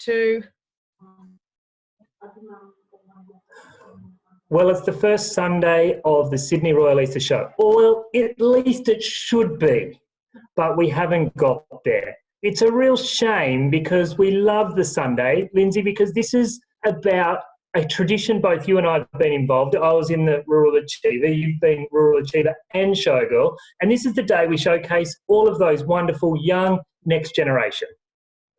2. Well, it's the first Sunday of the Sydney Royal Easter Show. Or at least it should be, but we haven't got there. It's a real shame because we love the Sunday, Lindsay, because this is about a tradition both you and I have been involved. I was in the Rural Achiever, you've been Rural Achiever and Showgirl, and this is the day we showcase all of those wonderful young next generation.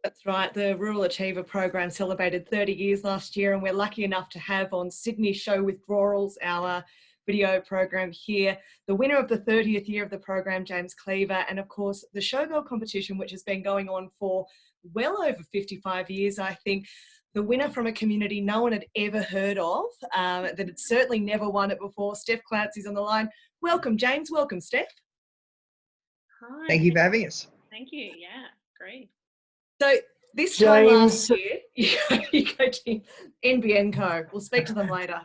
That's right. The Rural Achiever program celebrated 30 years last year, and we're lucky enough to have on Sydney Show Withdrawals, our video program here, the winner of the 30th year of the program, James Cleaver, and of course the Showgirl competition, which has been going on for well over 55 years, I think. The winner from a community no one had ever heard of, that had certainly never won it before. Steph Clancy's on the line. Welcome, James. Welcome, Steph. Hi. Thank you for having us. Thank you. Yeah, great. So this time last year, you go to NBN Co. We'll speak to them later.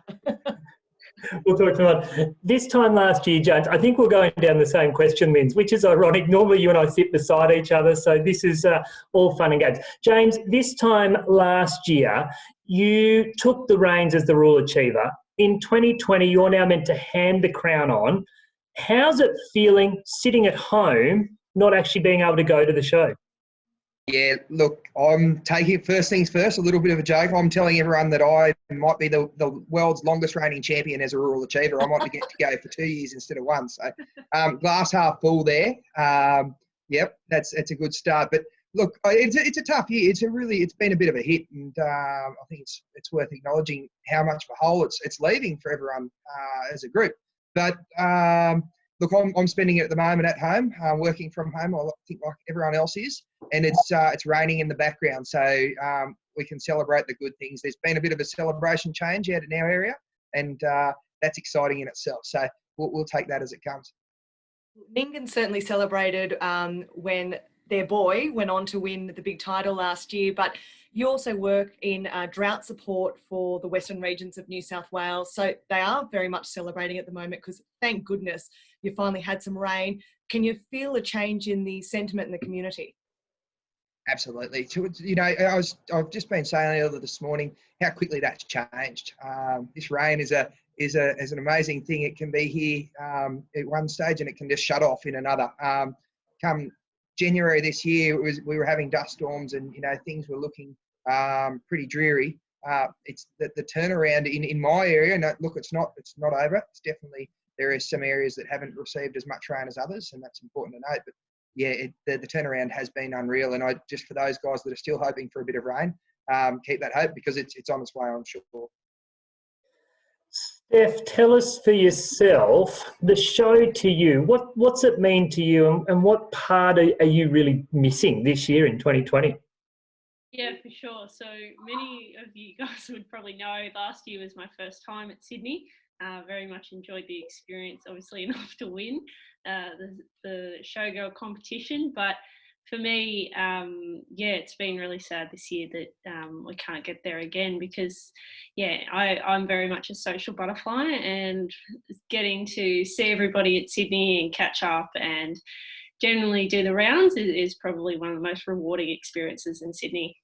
We'll talk to them. This time last year, James, I think we're going down the same question, Linz, which is ironic. Normally you and I sit beside each other, so this is all fun and games. James, this time last year, you took the reins as the Rural Achiever. In 2020, you're now meant to hand the crown on. How's it feeling sitting at home, not actually being able to go to the show? Yeah, look, I'm taking first things first, a little bit of a joke. I'm telling everyone that I might be the world's longest reigning champion as a Rural Achiever. I might get to go for 2 years instead of 1. So glass half full there. Yep, that's a good start. But look, it's a tough year. It's been a bit of a hit, and I think it's worth acknowledging how much of a hole it's leaving for everyone as a group. But look, I'm spending it at the moment at home, working from home. I think like everyone else is, and it's raining in the background, so we can celebrate the good things. There's been a bit of a celebration change out in our area, and that's exciting in itself. So we'll take that as it comes. Nyngan certainly celebrated when their boy went on to win the big title last year, but you also work in drought support for the Western regions of New South Wales. So they are very much celebrating at the moment because, thank goodness, you finally had some rain. Can you feel a change in the sentiment in the community? Absolutely. You know, I've just been saying earlier this morning how quickly that's changed. This rain is an amazing thing. It can be here at one stage and it can just shut off in another. Come January this year, we were having dust storms and things were looking pretty dreary. It's the turnaround in my area. And look, it's not over. It's definitely there are some areas that haven't received as much rain as others, and that's important to note. But yeah, the turnaround has been unreal. And I just for those guys that are still hoping for a bit of rain, keep that hope because it's on its way, I'm sure. Steph, tell us for yourself, the show to you, what's it mean to you and what part are you really missing this year in 2020? Yeah, for sure. So many of you guys would probably know last year was my first time at Sydney. Very much enjoyed the experience, obviously enough to win the Showgirl competition. But for me, it's been really sad this year that we can't get there again because, I'm very much a social butterfly and getting to see everybody at Sydney and catch up and generally do the rounds is probably one of the most rewarding experiences in Sydney.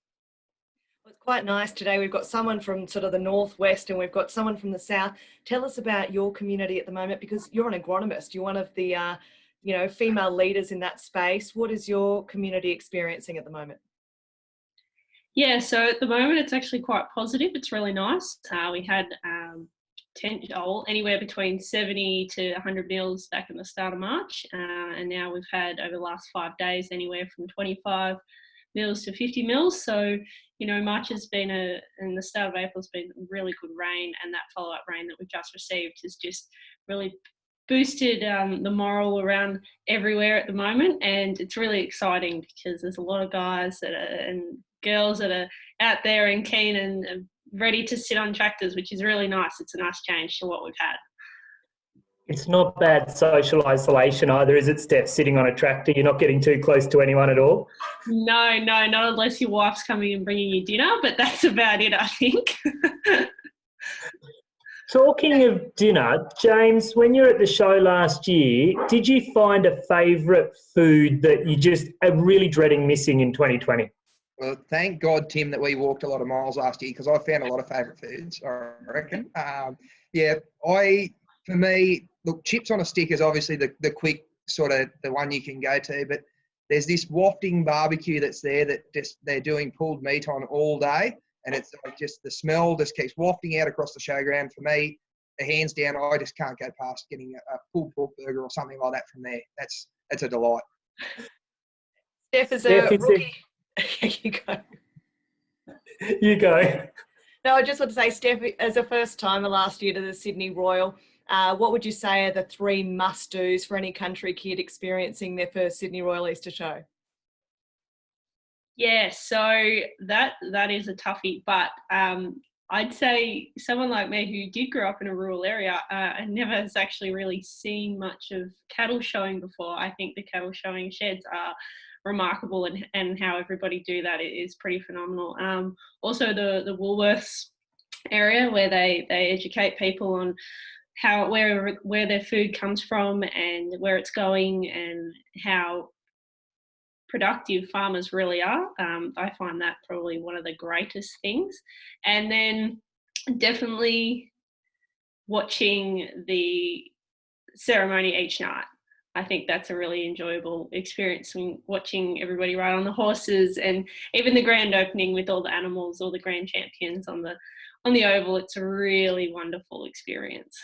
Well, it's quite nice today. We've got someone from sort of the northwest and we've got someone from the south. Tell us about your community at the moment because you're an agronomist. You're one of the female leaders in that space. What is your community experiencing at the moment? Yeah, so at the moment it's actually quite positive. It's really nice. We had anywhere between 70 to 100 mils back at the start of March, and now we've had over the last 5 days anywhere from 25 mils to 50 mils. So, March has been and the start of April has been really good rain, and that follow-up rain that we've just received has just really boosted the morale around everywhere at the moment, and it's really exciting because there's a lot of guys and girls that are out there and keen and ready to sit on tractors, which is really nice. It's a nice change to what we've had. It's not bad social isolation either, is it, Steph, sitting on a tractor? You're not getting too close to anyone at all? No, not unless your wife's coming and bringing you dinner, but that's about it, I think. Talking of dinner, James, when you were at the show last year, did you find a favourite food that you just are really dreading missing in 2020? Well, thank God, Tim, that we walked a lot of miles last year because I found a lot of favourite foods, I reckon. For me, look, chips on a stick is obviously the quick sort of the one you can go to, but there's this wafting barbecue that's there that just they're doing pulled meat on all day, and it's like just the smell just keeps wafting out across the showground. For me, hands down, I just can't go past getting a pulled pork burger or something like that from there. That's a delight. Steph is a rookie. You go. You go. No, I just want to say, Steph, as a first timer last year to the Sydney Royal, what would you say are the 3 must-dos for any country kid experiencing their first Sydney Royal Easter show? Yeah, so that is a toughie, but I'd say someone like me who did grow up in a rural area and never has actually really seen much of cattle showing before. I think the cattle showing sheds are remarkable, and how everybody do that is pretty phenomenal. Also the Woolworths area where they educate people on where their food comes from and where it's going and how productive farmers really are. I find that probably one of the greatest things. And then definitely watching the ceremony each night. I think that's a really enjoyable experience, and watching everybody ride on the horses, and even the grand opening with all the animals, all the grand champions on the oval. It's a really wonderful experience.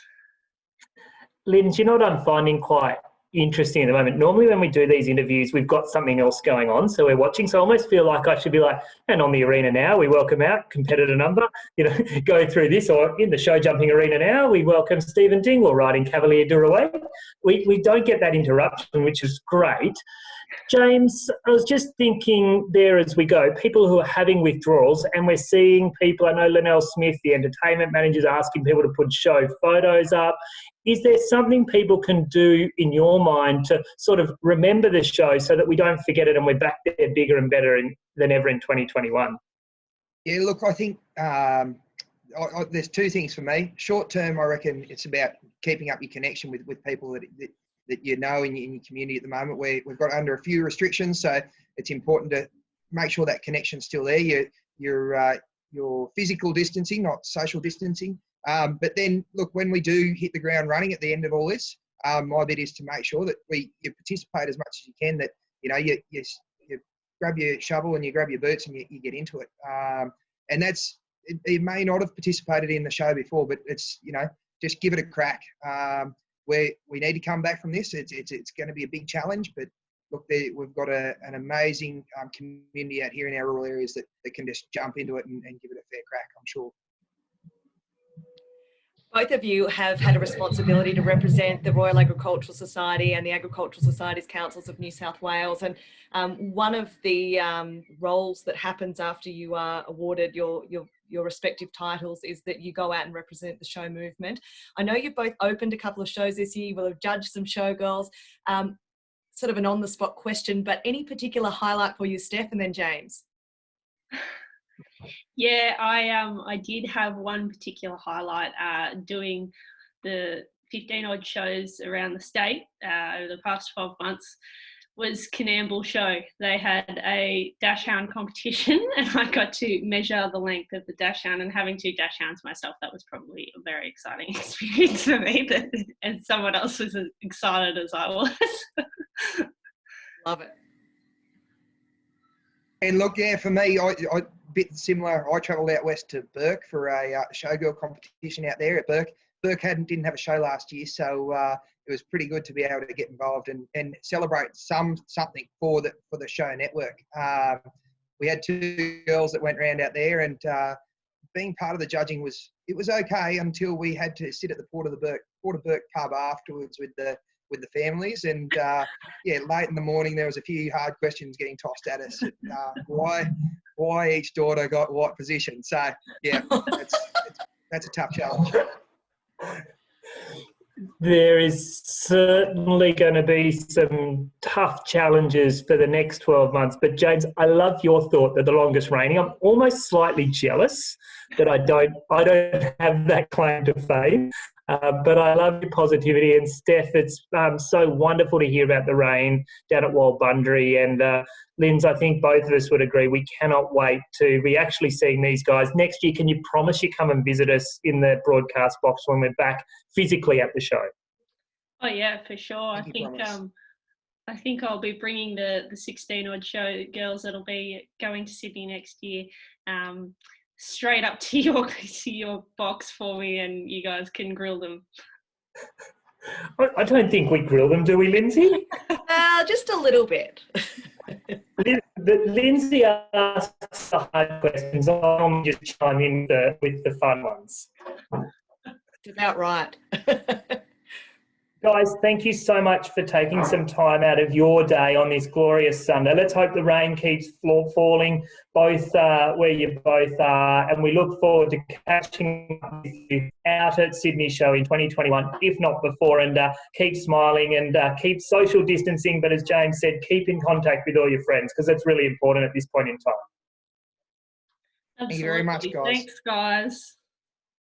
Lynn, do you know what I'm finding quite interesting at the moment? Normally when we do these interviews, we've got something else going on, so we're watching. So I almost feel like I should be like, and on the arena now, we welcome out competitor number, going through this, or in the show jumping arena now, we welcome Stephen Dingwall riding Cavalier Duraway. We don't get that interruption, which is great. James, I was just thinking there as we go, people who are having withdrawals, and we're seeing people, I know Linnell Smith, the entertainment manager, is asking people to put show photos up. Is there something people can do in your mind to sort of remember the show so that we don't forget it and we're back there bigger and better than ever in 2021? Yeah, look, I think there's 2 things for me. Short term, I reckon it's about keeping up your connection with people that you know in your community at the moment. We've got under a few restrictions, so it's important to make sure that connection's still there. Your physical distancing, not social distancing. But then, look, when we do hit the ground running at the end of all this, my bit is to make sure that you participate as much as you can, that, you grab your shovel and you grab your boots and you get into it. And you may not have participated in the show before, but it's, just give it a crack. We need to come back from this. It's going to be a big challenge, but look, we've got an amazing community out here in our rural areas that can just jump into it and give it a fair crack, I'm sure. Both of you have had a responsibility to represent the Royal Agricultural Society and the Agricultural Societies Councils of New South Wales. And one of the roles that happens after you are awarded your respective titles is that you go out and represent the show movement. I know you've both opened a couple of shows this year. You will have judged some showgirls. Sort of an on-the-spot question, but any particular highlight for you, Steph, and then James? Yeah, I did have one particular highlight doing the 15 odd shows around the state over the past 12 months was Canamble Show. They had a dash hound competition and I got to measure the length of the dash hound, and having 2 dash hounds myself, that was probably a very exciting experience for me, and someone else was as excited as I was. Love it. And look, yeah, for me, I bit similar. I travelled out west to Burke for a showgirl competition out there at Burke. Burke didn't have a show last year, so it was pretty good to be able to get involved and celebrate something for the show network. We had 2 girls that went round out there, and being part of the judging was okay until we had to sit at the Port of Burke pub afterwards with the families, and late in the morning there was a few hard questions getting tossed at us. Why each daughter got what position? So yeah, that's a tough challenge. There is certainly going to be some tough challenges for the next 12 months. But James, I love your thought that the longest reigning. I'm almost slightly jealous that I don't have that claim to fame. But I love your positivity. And Steph, it's so wonderful to hear about the rain down at Walbundrie. And Linz, I think both of us would agree we cannot wait to be actually seeing these guys. Next year, can you promise you come and visit us in the broadcast box when we're back physically at the show? Oh yeah, for sure. I think I'll be bringing the 16-odd show girls that'll be going to Sydney next year straight up to your box for me, and you guys can grill them. I don't think we grill them, do we, Lindsay? Just a little bit. Lindsay asks the hard questions. I'll just chime in with the fun ones. It's about right. Guys, thank you so much for taking some time out of your day on this glorious Sunday. Let's hope the rain keeps falling both where you both are, and we look forward to catching up with you out at Sydney Show in 2021, if not before, and keep smiling and keep social distancing, but as James said, keep in contact with all your friends because that's really important at this point in time. Absolutely. Thank you very much, guys. Thanks, guys.